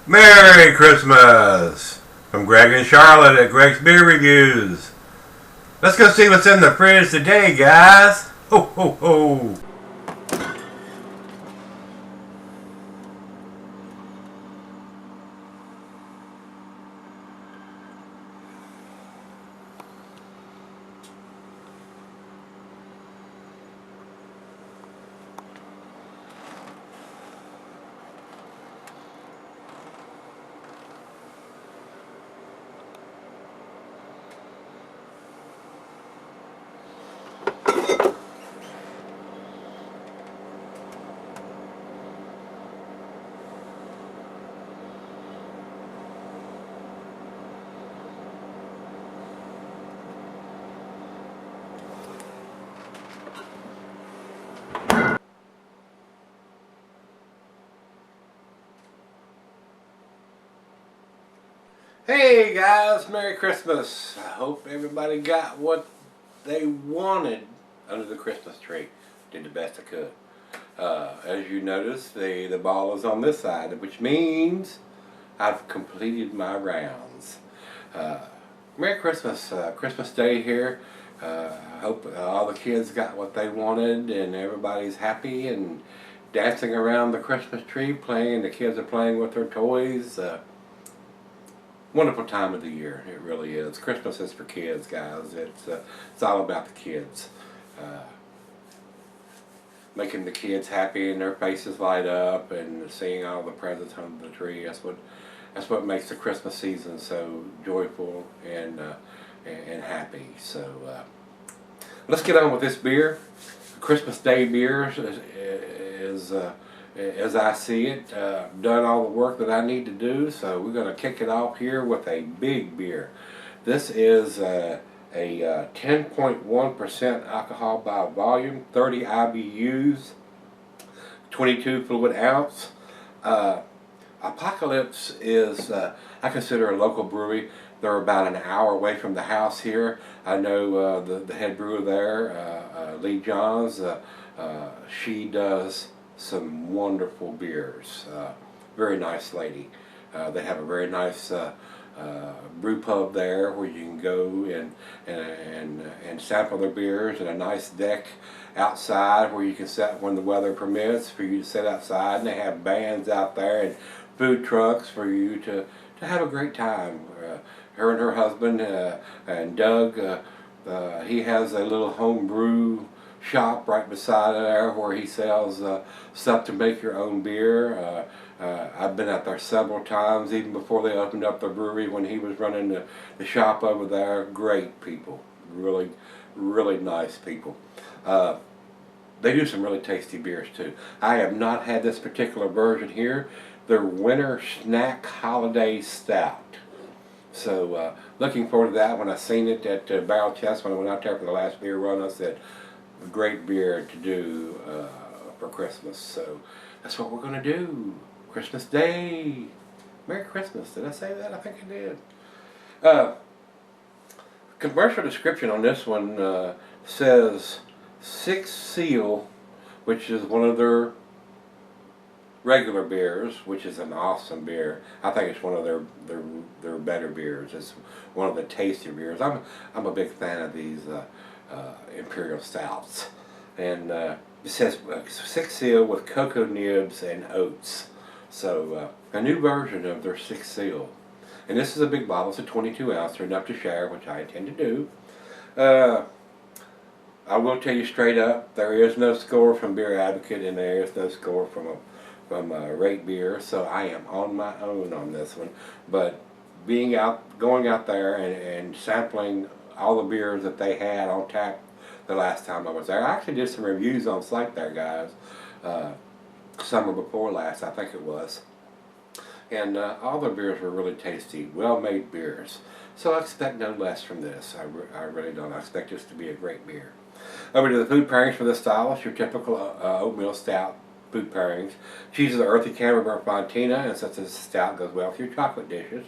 Merry Christmas! From Greg and Charlotte at Gregsbeerreviews. Let's go see what's in the fridge today, guys. Ho, ho, ho. Hey guys, Merry Christmas. I hope everybody got what they wanted under the Christmas tree. Did the best I could. As you notice, the ball is on this side, which means I've completed my rounds. Merry Christmas. Christmas Day here. I hope all the kids got what they wanted and everybody's happy and dancing around the Christmas tree, playing. The kids are playing with their toys. Wonderful time of the year, it really is. Christmas is for kids, guys. It's all about the kids. Making the kids happy and their faces light up and seeing all the presents under the tree. That's what makes the Christmas season so joyful and happy. So let's get on with this beer. Christmas Day beer is as I see it, done all the work that I need to do, so we're going to kick it off here with a big beer. This is a 10.1% alcohol by volume, 30 IBUs, 22 fluid ounce. Apocalypse is, I consider a local brewery. They're about an hour away from the house here. I know the head brewer there, Lee Johns, she does some wonderful beers. Very nice lady. They have a very nice brew pub there where you can go and sample their beers, and a nice deck outside where you can sit when the weather permits for you to sit outside, and they have bands out there and food trucks for you to have a great time. Her and her husband and Doug, he has a little home brew shop right beside there where he sells stuff to make your own beer. I've been out there several times, even before they opened up the brewery, when he was running the shop over there. Great people, really, really nice people. They do some really tasty beers too. I have not had this particular version here. Their Winter Snack Holiday Stout. So looking forward to that. When I seen it at Barrel Chest when I went out there for the last beer run, I said, great beer to do for Christmas. So that's what we're going to do. Christmas Day. Merry Christmas. Did I say that? I think I did. Commercial description on this one says 6 Seal, which is one of their regular beers, which is an awesome beer. I think it's one of their better beers. It's one of the tastier beers. I'm a big fan of these imperial stouts, and it says 6 Seal with cocoa nibs and oats. So a new version of their 6 Seal, and this is a big bottle. It's a 22 ounce. They're enough to share, which I intend to do. I will tell you straight up, there is no score from Beer Advocate, and there is no score from Rate Beer, so I am on my own on this one. But going out there and sampling all the beers that they had on tap the last time I was there. I actually did some reviews on site there, guys. Summer before last, I think it was. And all their beers were really tasty, well-made beers. So I expect no less from this. I really don't. I expect this to be a great beer. Over to the food pairings for this style. It's your typical oatmeal stout food pairings. Cheese is earthy Camembert Fontina, and since it's stout, goes well with your chocolate dishes.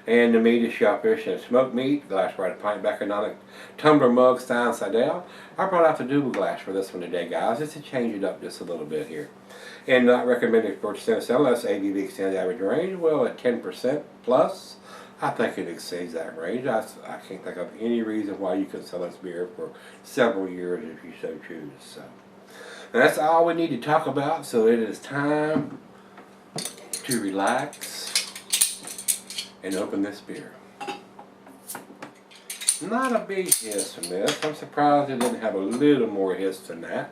And the meat is shellfish and smoked meat. Glass brought a pint of economic tumbler mug style side down. I brought out the double glass for this one today, guys, just to change it up just a little bit here. And not recommended for % unless ABV extends the average range. Well, at 10% plus, I think it exceeds that range. I can't think of any reason why you could sell this beer for several years if you so choose. So, and that's all we need to talk about. So it is time to relax and open this beer. Not a big hiss and miss. I'm surprised it didn't have a little more hiss than that.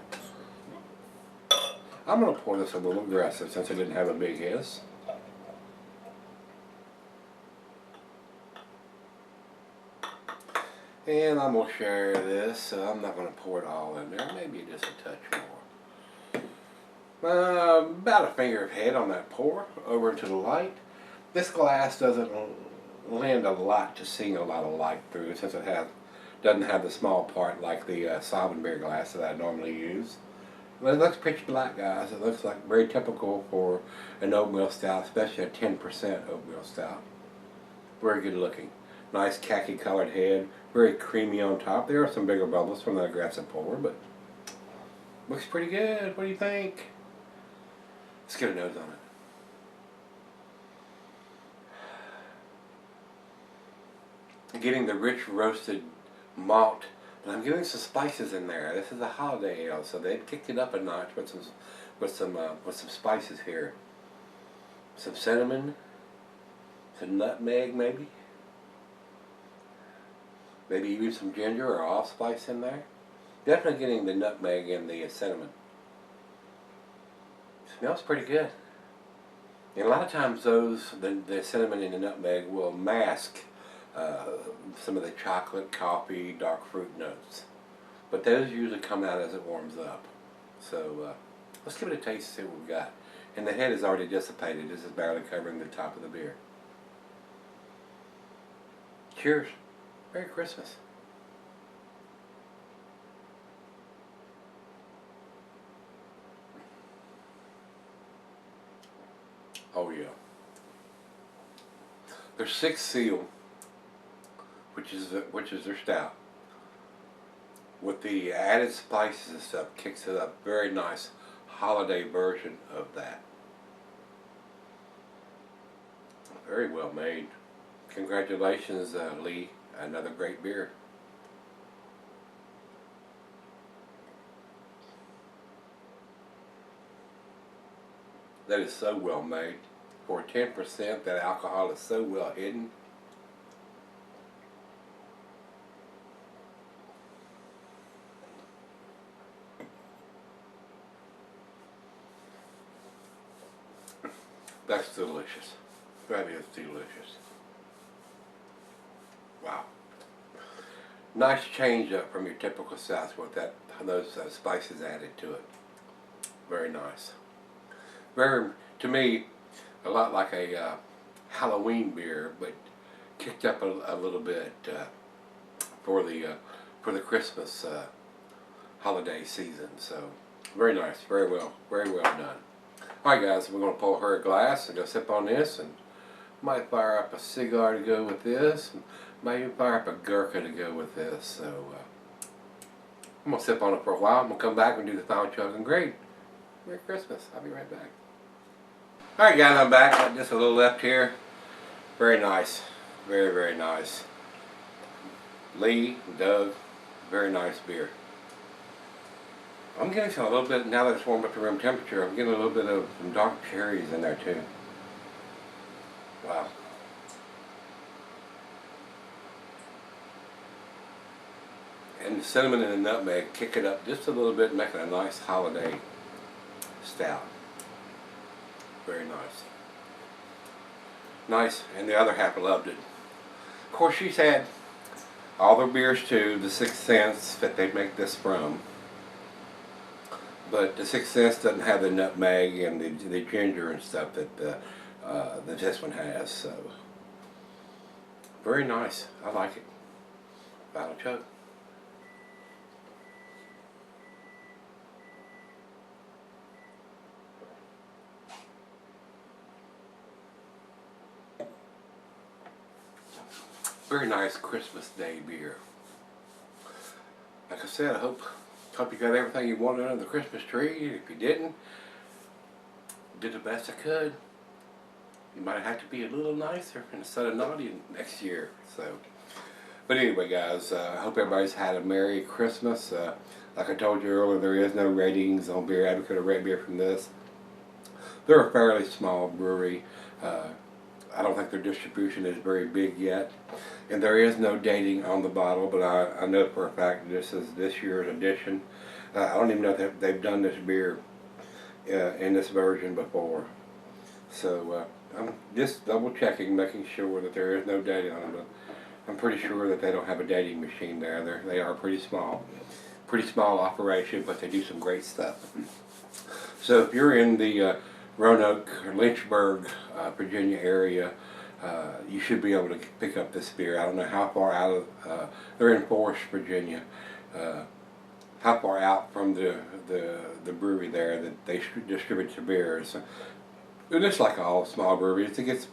I'm going to pour this a little aggressive since it didn't have a big hiss. And I'm going to share this, so I'm not going to pour it all in there. Maybe just a touch more. About a finger of head on that pour over into the light. This glass doesn't lend a lot to seeing a lot of light through since it doesn't have the small part like the Sovereign beer glass that I normally use. But it looks pitch black, guys. It looks like very typical for an oatmeal stout, especially a 10% oatmeal stout. Very good looking. Nice khaki colored head, very creamy on top. There are some bigger bubbles from the aggressive pour, but looks pretty good. What do you think? Let's get a nose on it. Getting the rich roasted malt, and I'm getting some spices in there. This is a holiday ale, so they've kicked it up a notch with some spices here. Some cinnamon, some nutmeg, maybe even some ginger or allspice in there. Definitely getting the nutmeg and the cinnamon. Smells pretty good. And a lot of times the cinnamon and the nutmeg will mask some of the chocolate, coffee, dark fruit notes. But those usually come out as it warms up. So let's give it a taste and see what we got. And the head is already dissipated. This is barely covering the top of the beer. Cheers. Merry Christmas. Oh yeah. Their sixth seal, which is their stout, with the added spices and stuff, kicks it up. Very nice holiday version of that. Very well made. Congratulations, Lee. Another great beer. That is so well made. For 10%, that alcohol is so well hidden. That's delicious. That is delicious. Wow. Nice change up from your typical South with those spices added to it. Very nice. Very, to me, a lot like a Halloween beer, but kicked up a little bit for the Christmas holiday season. So very nice, very well done. All right, guys, we're going to pour her a glass and go sip on this, and might fire up a cigar to go with this, and might even fire up a Gurkha to go with this. So I'm going to sip on it for a while. I'm going to come back and do the final chug and grade. Merry Christmas. I'll be right back. All right, guys, I'm back. Got just a little left here. Very nice. Very, very nice. Lee, Doug, very nice beer. I'm getting a little bit, now that it's warmed up to room temperature, I'm getting a little bit of some dark cherries in there too. Wow. And the cinnamon and the nutmeg kick it up just a little bit, making a nice holiday stout. Very nice. Nice, and the other half loved it. Of course, she's had all their beers too, the Sixth Sense that they make this from. But the Sixth Sense doesn't have the nutmeg and the ginger and stuff that this one has. So very nice. I like it. Final chug. Very nice Christmas Day beer. Like I said, I hope you got everything you wanted under the Christmas tree. If you didn't, did the best I could. You might have to be a little nicer instead of naughty next year. So, but anyway, guys, I hope everybody's had a Merry Christmas. Like I told you earlier, there is no ratings on Beer Advocate or Red Beer from this. They're a fairly small brewery. I don't think their distribution is very big yet, and there is no dating on the bottle. But I know for a fact this is this year's edition. I don't even know if they've done this beer in this version before. So I'm just double checking, making sure that there is no dating on them. But I'm pretty sure that they don't have a dating machine there. They are pretty small operation, but they do some great stuff. So if you're in the Roanoke or Lynchburg, Virginia area, you should be able to pick up this beer. I don't know how far out of, they're in Forest, Virginia, how far out from the brewery there that they distribute the beers. And it's like all small breweries. It gets,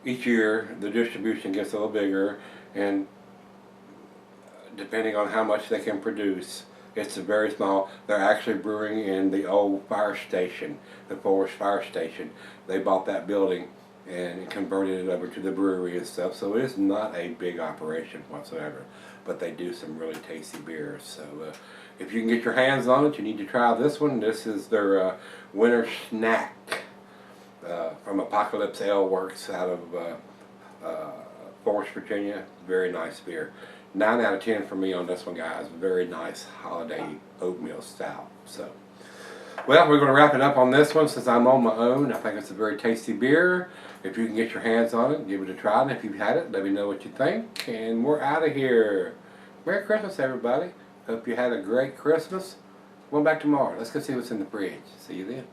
each year the distribution gets a little bigger, and depending on how much they can produce, it's a very small. They're actually brewing in the old fire station, the Forest Fire Station. They bought that building and converted it over to the brewery and stuff. So it is not a big operation whatsoever. But they do some really tasty beers. So if you can get your hands on it, you need to try this one. This is their winter snack from Apocalypse Ale Works out of Forest, Virginia. Very nice beer. 9 out of 10 for me on this one, guys. Very nice holiday oatmeal stout. So, well, we're going to wrap it up on this one since I'm on my own. I think it's a very tasty beer. If you can get your hands on it, give it a try. And if you've had it, let me know what you think. And we're out of here. Merry Christmas, everybody. Hope you had a great Christmas. Going back tomorrow. Let's go see what's in the fridge. See you then.